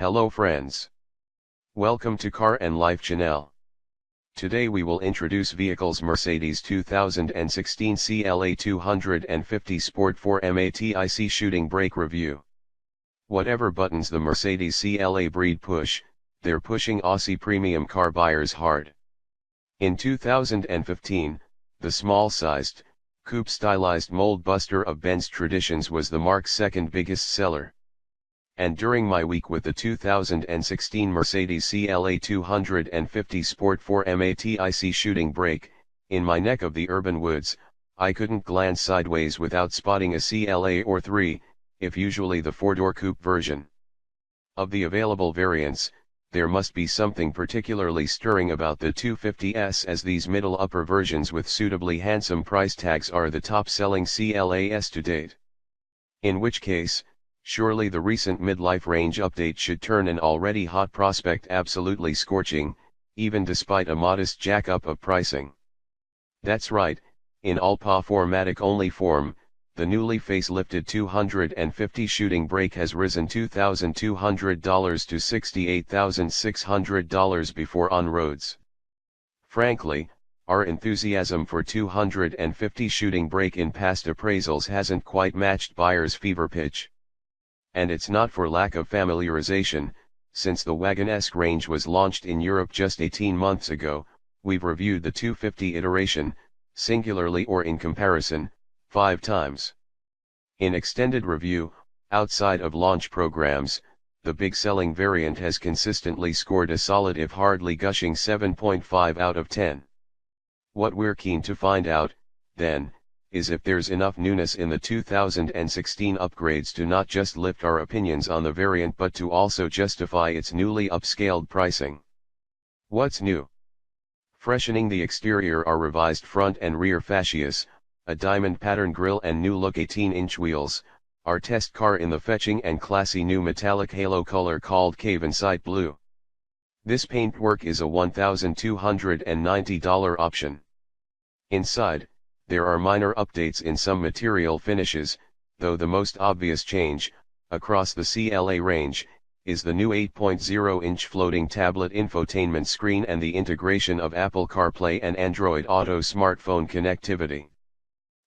Hello friends. Welcome to Car and Life channel. Today we will introduce vehicles Mercedes 2016 CLA 250 Sport 4Matic shooting brake review. Whatever buttons the Mercedes CLA breed push, they're pushing Aussie premium car buyers hard. In 2015, the small-sized, coupe-stylized mold buster of Benz traditions was the marque's second biggest seller. And during my week with the 2016 Mercedes CLA 250 Sport 4Matic shooting brake, in my neck of the urban woods, I couldn't glance sideways without spotting a CLA or 3, if usually the 4-door coupe version. Of the available variants, there must be something particularly stirring about the 250S, as these middle-upper versions with suitably handsome price tags are the top-selling CLAs to date. In which case, surely the recent midlife range update should turn an already hot prospect absolutely scorching, even despite a modest jack-up of pricing. That's right, in all 4Matic only form, the newly facelifted 250 shooting brake has risen $2,200 to $68,600 before on roads. Frankly, our enthusiasm for 250 shooting brake in past appraisals hasn't quite matched buyers' fever pitch. And it's not for lack of familiarization. Since the wagon-esque range was launched in Europe just 18 months ago, we've reviewed the 250 iteration, singularly or in comparison, 5 times. In extended review, outside of launch programs, the big selling variant has consistently scored a solid if hardly gushing 7.5 out of 10. What we're keen to find out, then, is if there's enough newness in the 2016 upgrades to not just lift our opinions on the variant but to also justify its newly upscaled pricing. What's new? Freshening the exterior are revised front and rear fascias, a diamond pattern grille and new look 18-inch wheels. Our test car in the fetching and classy new metallic halo color called Cave and Sight Blue. This paintwork is a $1,290 option. Inside, there are minor updates in some material finishes, though the most obvious change, across the CLA range, is the new 8.0-inch floating tablet infotainment screen and the integration of Apple CarPlay and Android Auto smartphone connectivity.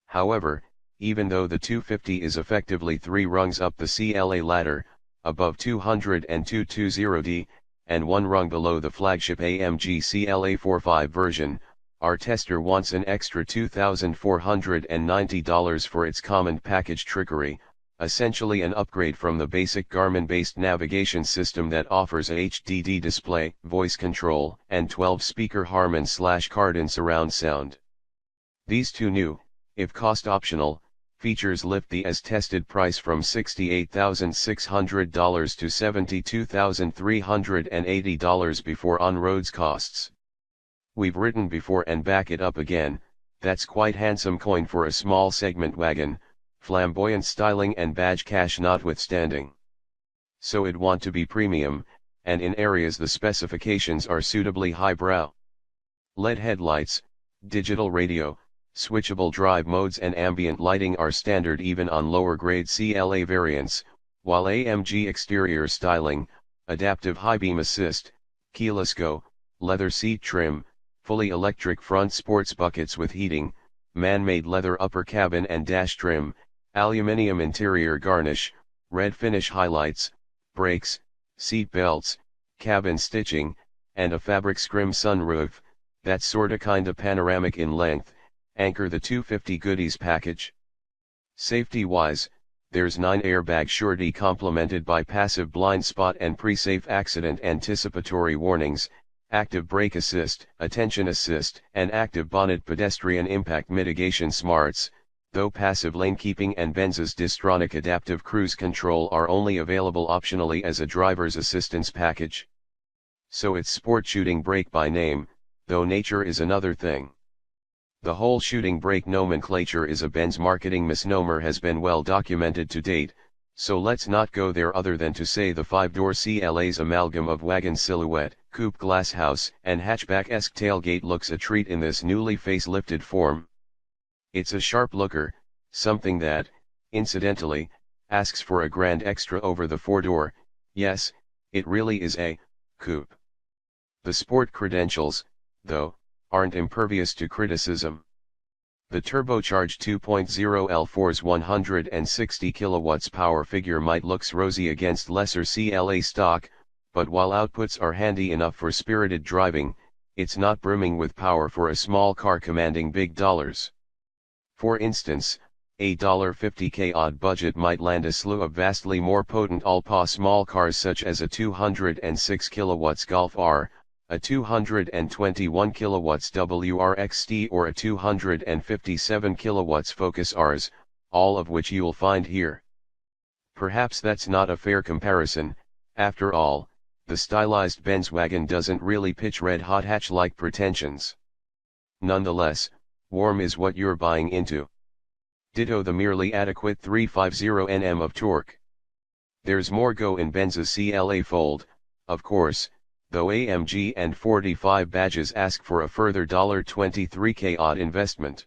However, even though the 250 is effectively 3 rungs up the CLA ladder, above 202.20D, and 1 rung below the flagship AMG CLA 4.5 version, our tester wants an extra $2,490 for its common package trickery, essentially an upgrade from the basic Garmin-based navigation system that offers a HDD display, voice control, and 12-speaker Harman/Kardon surround sound. These two new, if cost-optional, features lift the as-tested price from $68,600 to $72,380 before on-roads costs. We've written before and back it up again, that's quite handsome coin for a small segment wagon, flamboyant styling and badge cash notwithstanding. So it'd want to be premium, and in areas the specifications are suitably highbrow. LED headlights, digital radio, switchable drive modes and ambient lighting are standard even on lower-grade CLA variants, while AMG exterior styling, adaptive high beam assist, keyless go, leather seat trim, fully electric front sports buckets with heating, man-made leather upper cabin and dash trim, aluminium interior garnish, red finish highlights, brakes, seat belts, cabin stitching, and a fabric scrim sunroof, that sorta kinda panoramic in length, anchor the 250 goodies package. Safety-wise, there's 9 airbag surety complemented by passive blind spot and pre-safe accident anticipatory warnings, active brake assist, attention assist, and active bonnet pedestrian impact mitigation smarts, though passive lane keeping and Benz's Distronic adaptive cruise control are only available optionally as a driver's assistance package. So it's sport shooting brake by name, though nature is another thing. The whole shooting brake nomenclature is a Benz marketing misnomer has been well documented to date, so let's not go there other than to say the 5-door CLA's amalgam of wagon silhouette, coupe glasshouse, and hatchback-esque tailgate looks a treat in this newly facelifted form. It's a sharp looker, something that, incidentally, asks for a grand extra over the 4-door, yes, It really is a coupe. The sport credentials, though, aren't impervious to criticism. The turbocharged 2.0 L4's 160 kilowatts power figure might looks rosy against lesser CLA stock, but while outputs are handy enough for spirited driving, it's not brimming with power for a small car commanding big dollars. For instance, a $50K odd budget might land a slew of vastly more potent all-PA small cars such as a 206 kilowatts Golf R, a 221 kilowatts WRXT or a 257 kilowatts Focus Rs, all of which you'll find here. Perhaps that's not a fair comparison. After all, the stylized Benz wagon doesn't really pitch red-hot hatch-like pretensions. Nonetheless, warm is what you're buying into. Ditto the merely adequate 350 Nm of torque. There's more go in Benz's CLA fold, of course, though AMG and 45 badges ask for a further $23K odd investment.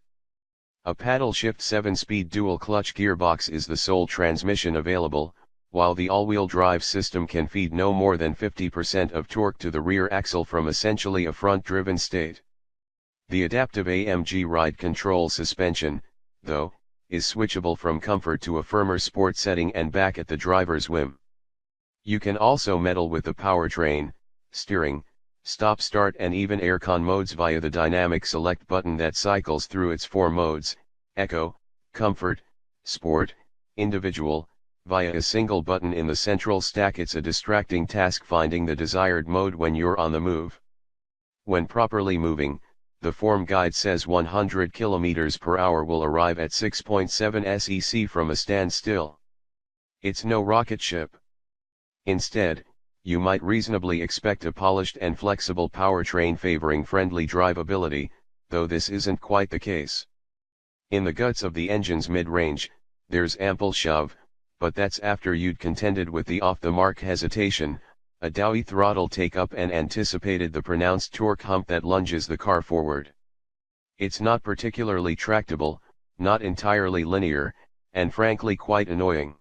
A paddle shift 7-speed dual-clutch gearbox is the sole transmission available, while the all-wheel drive system can feed no more than 50% of torque to the rear axle from essentially a front-driven state. The adaptive AMG ride control suspension, though, is switchable from comfort to a firmer sport setting and back at the driver's whim. You can also meddle with the powertrain, steering, stop-start and even aircon modes via the dynamic select button that cycles through its 4 modes, Eco, Comfort, Sport, Individual, via a single button in the central stack. It's a distracting task finding the desired mode when you're on the move. When properly moving, the form guide says 100 km per hour will arrive at 6.7 sec from a standstill. It's no rocket ship. Instead, you might reasonably expect a polished and flexible powertrain favoring friendly drivability, though this isn't quite the case. In the guts of the engine's mid-range, there's ample shove, but that's after you'd contended with the off-the-mark hesitation, a doughy throttle take-up and anticipated the pronounced torque hump that lunges the car forward. It's not particularly tractable, not entirely linear, and frankly quite annoying.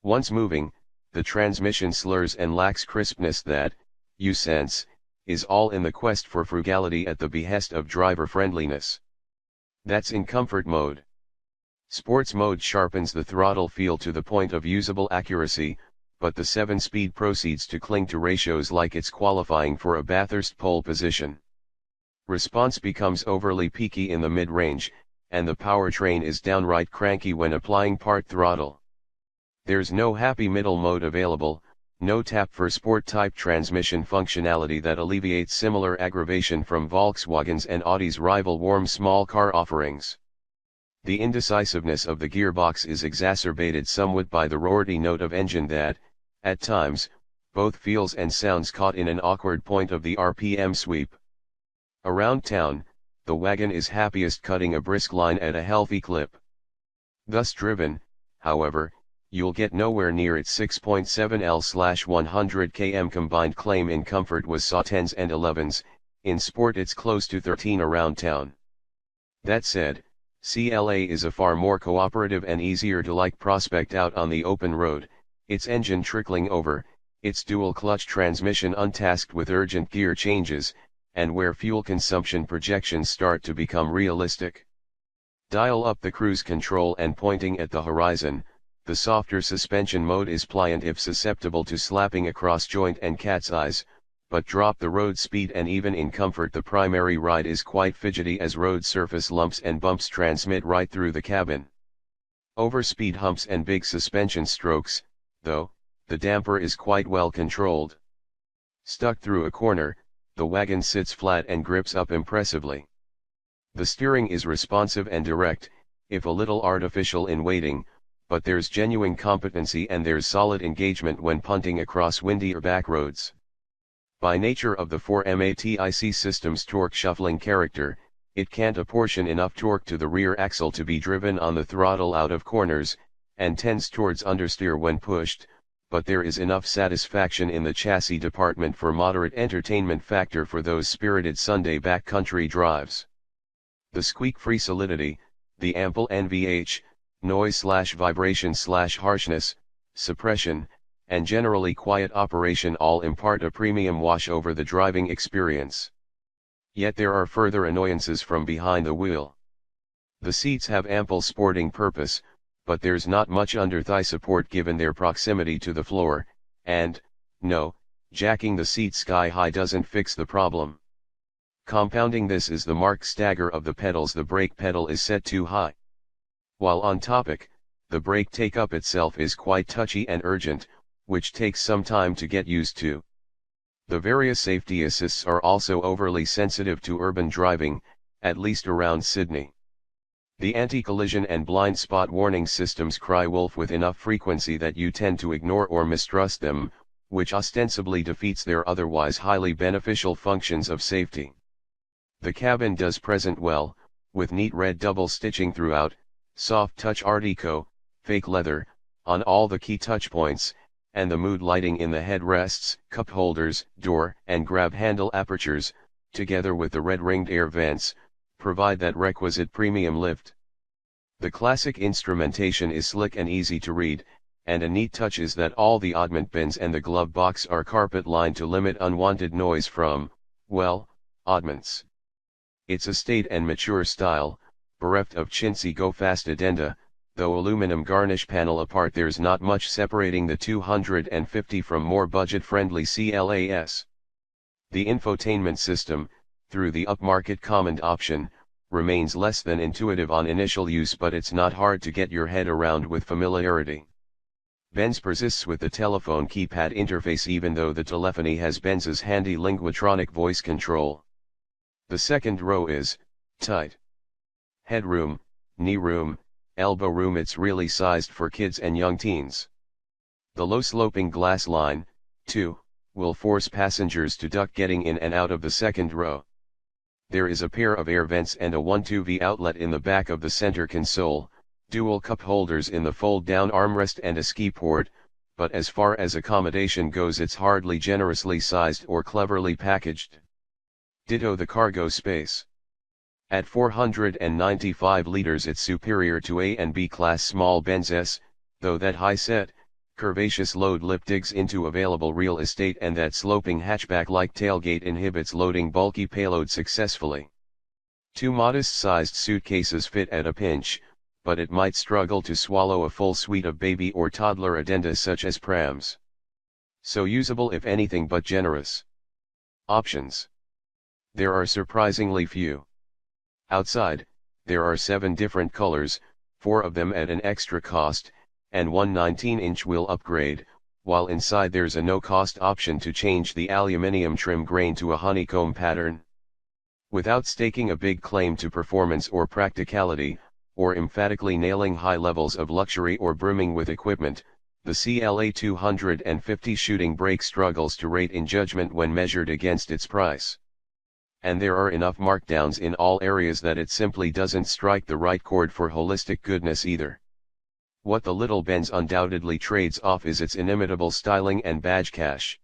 Once moving, the transmission slurs and lacks crispness that, you sense, is all in the quest for frugality at the behest of driver friendliness. That's in comfort mode. Sports mode sharpens the throttle feel to the point of usable accuracy, but the 7-speed proceeds to cling to ratios like it's qualifying for a Bathurst pole position. Response becomes overly peaky in the mid-range, and the powertrain is downright cranky when applying part throttle. There's no happy middle mode available, no tap for sport-type transmission functionality that alleviates similar aggravation from Volkswagen's and Audi's rival warm small car offerings. The indecisiveness of the gearbox is exacerbated somewhat by the roarty note of engine that, at times, both feels and sounds caught in an awkward point of the RPM sweep. Around town, the wagon is happiest cutting a brisk line at a healthy clip. Thus driven, however, you'll get nowhere near its 6.7 L/100 km combined claim. In comfort was saw 10s and 11s, in sport it's close to 13 around town. That said, CLA is a far more cooperative and easier to like prospect out on the open road, its engine trickling over, its dual-clutch transmission untasked with urgent gear changes, and where fuel consumption projections start to become realistic. Dial up the cruise control and pointing at the horizon, the softer suspension mode is pliant if susceptible to slapping across joint and cat's eyes, but drop the road speed and even in comfort the primary ride is quite fidgety as road surface lumps and bumps transmit right through the cabin. Over speed humps and big suspension strokes, though, the damper is quite well controlled. Stuck through a corner, the wagon sits flat and grips up impressively. The steering is responsive and direct, if a little artificial in waiting, but there's genuine competency and there's solid engagement when punting across windier back roads. By nature of the 4Matic system's torque shuffling character, it can't apportion enough torque to the rear axle to be driven on the throttle out of corners, and tends towards understeer when pushed, but there is enough satisfaction in the chassis department for moderate entertainment factor for those spirited Sunday backcountry drives. The squeak-free solidity, the ample NVH, noise/vibration/harshness, suppression, and generally quiet operation all impart a premium wash over the driving experience. Yet there are further annoyances from behind the wheel. The seats have ample sporting purpose, but there's not much under-thigh support given their proximity to the floor, and, no, jacking the seat sky high doesn't fix the problem. Compounding this is the marked stagger of the pedals. The brake pedal is set too high. While on topic, the brake take-up itself is quite touchy and urgent, which takes some time to get used to. The various safety assists are also overly sensitive to urban driving, at least around Sydney. The anti-collision and blind spot warning systems cry wolf with enough frequency that you tend to ignore or mistrust them, which ostensibly defeats their otherwise highly beneficial functions of safety. The cabin does present well, with neat red double stitching throughout, soft touch Art Deco, fake leather, on all the key touch points, and the mood lighting in the headrests, cup holders, door and grab handle apertures, together with the red ringed air vents, provide that requisite premium lift. The classic instrumentation is slick and easy to read, and a neat touch is that all the oddment bins and the glove box are carpet lined to limit unwanted noise from, well, oddments. It's a staid and mature style, bereft of chintzy go-fast addenda, though aluminum garnish panel apart there's not much separating the 250 from more budget-friendly CLAs. The infotainment system, through the upmarket command option, remains less than intuitive on initial use, but it's not hard to get your head around with familiarity. Benz persists with the telephone keypad interface even though the telephony has Benz's handy Linguatronic voice control. The second row is tight. Headroom, knee room, elbow room. It's really sized for kids and young teens. The low sloping glass line, too, will force passengers to duck getting in and out of the second row. There is a pair of air vents and a 1-2V outlet in the back of the center console, dual cup holders in the fold-down armrest and a ski port, but as far as accommodation goes it's hardly generously sized or cleverly packaged. Ditto the cargo space. At 495 liters it's superior to A and B class small Benz S, though that high-set, curvaceous load lip digs into available real estate and that sloping hatchback-like tailgate inhibits loading bulky payload successfully. Two modest-sized suitcases fit at a pinch, but it might struggle to swallow a full suite of baby or toddler addenda such as prams. So usable if anything but generous. Options. There are surprisingly few. Outside, there are 7 different colors, 4 of them at an extra cost, and one 19-inch wheel upgrade, while inside there's a no-cost option to change the aluminium trim grain to a honeycomb pattern. Without staking a big claim to performance or practicality, or emphatically nailing high levels of luxury or brimming with equipment, the CLA 250 shooting brake struggles to rate in judgment when measured against its price. And there are enough markdowns in all areas that it simply doesn't strike the right chord for holistic goodness either. What the little Benz undoubtedly trades off is its inimitable styling and badge cash.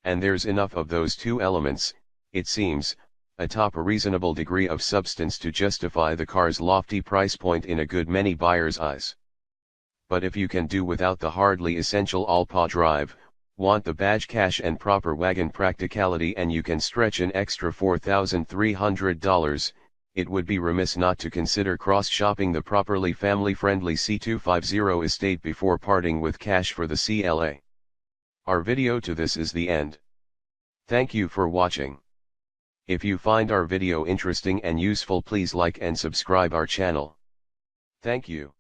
And there's enough of those two elements, it seems, atop a reasonable degree of substance to justify the car's lofty price point in a good many buyers' eyes. But if you can do without the hardly essential all-paw drive, want the badge cash and proper wagon practicality, and you can stretch an extra $4,300, it would be remiss not to consider cross-shopping the properly family-friendly C250 estate before parting with cash for the CLA. Our video to this is the end. Thank you for watching. If you find our video interesting and useful, please like and subscribe our channel. Thank you.